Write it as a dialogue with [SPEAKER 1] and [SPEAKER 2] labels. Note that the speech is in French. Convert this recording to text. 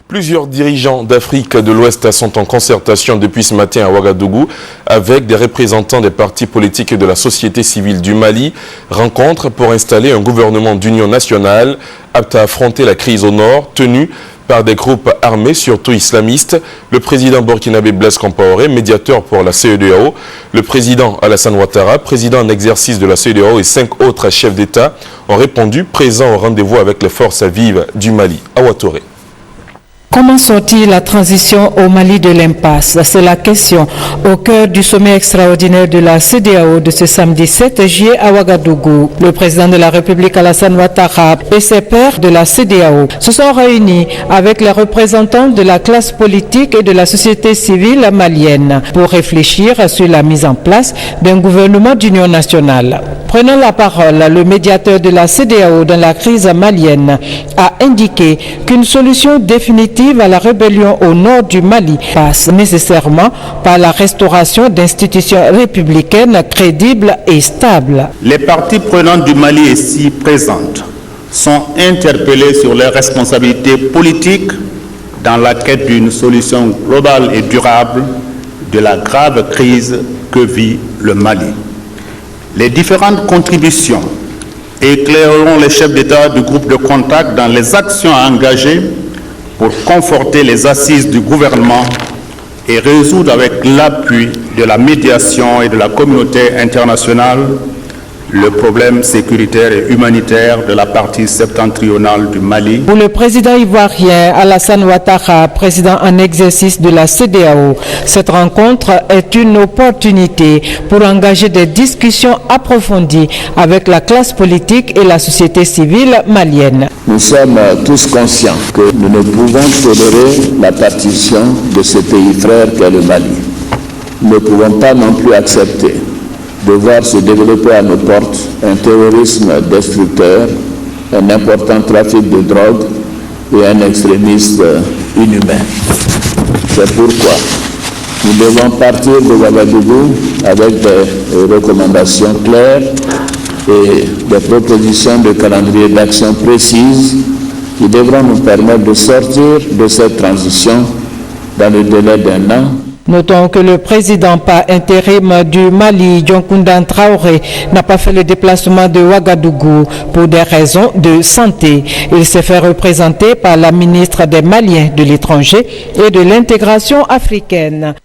[SPEAKER 1] Plusieurs dirigeants d'Afrique de l'Ouest sont en concertation depuis ce matin à Ouagadougou avec des représentants des partis politiques et de la société civile du Mali. Rencontre pour installer un gouvernement d'union nationale apte à affronter la crise au nord, tenu par des groupes armés, surtout islamistes. Le président burkinabé Blaise Compaoré, médiateur pour la CEDEAO, le président Alassane Ouattara, président en exercice de la CEDEAO et 5 autres chefs d'État ont répondu présents au rendez-vous avec les forces vives du Mali à Ouattoré.
[SPEAKER 2] Comment sortir la transition au Mali de l'impasse? C'est la question au cœur du sommet extraordinaire de la CEDEAO de ce samedi 7 juillet à Ouagadougou. Le président de la République Alassane Ouattara et ses pairs de la CEDEAO se sont réunis avec les représentants de la classe politique et de la société civile malienne pour réfléchir sur la mise en place d'un gouvernement d'union nationale. Prenant la parole, le médiateur de la CEDEAO dans la crise malienne a indiqué qu'une solution définitive à la rébellion au nord du Mali passe nécessairement par la restauration d'institutions républicaines crédibles et stables.
[SPEAKER 3] Les parties prenantes du Mali ici présentes sont interpellées sur leurs responsabilités politiques dans la quête d'une solution globale et durable de la grave crise que vit le Mali. Les différentes contributions éclaireront les chefs d'État du groupe de contact dans les actions à engager pour conforter les assises du gouvernement et résoudre avec l'appui de la médiation et de la communauté internationale le problème sécuritaire et humanitaire de la partie septentrionale du Mali.
[SPEAKER 2] Pour le président ivoirien Alassane Ouattara, président en exercice de la CEDEAO, cette rencontre est une opportunité pour engager des discussions approfondies avec la classe politique et la société civile malienne.
[SPEAKER 4] Nous sommes tous conscients que nous ne pouvons tolérer la partition de ce pays frère qu'est le Mali. Nous ne pouvons pas non plus accepter de voir se développer à nos portes un terrorisme destructeur, un important trafic de drogue et un extrémisme inhumain. C'est pourquoi nous devons partir de Ouagadougou avec des recommandations claires et des propositions de calendrier d'action précises qui devront nous permettre de sortir de cette transition dans le délai d'1 an.
[SPEAKER 2] Notons que le président par intérim du Mali, Dioncounda Traoré, n'a pas fait le déplacement de Ouagadougou pour des raisons de santé. Il s'est fait représenter par la ministre des Maliens de l'étranger et de l'intégration africaine.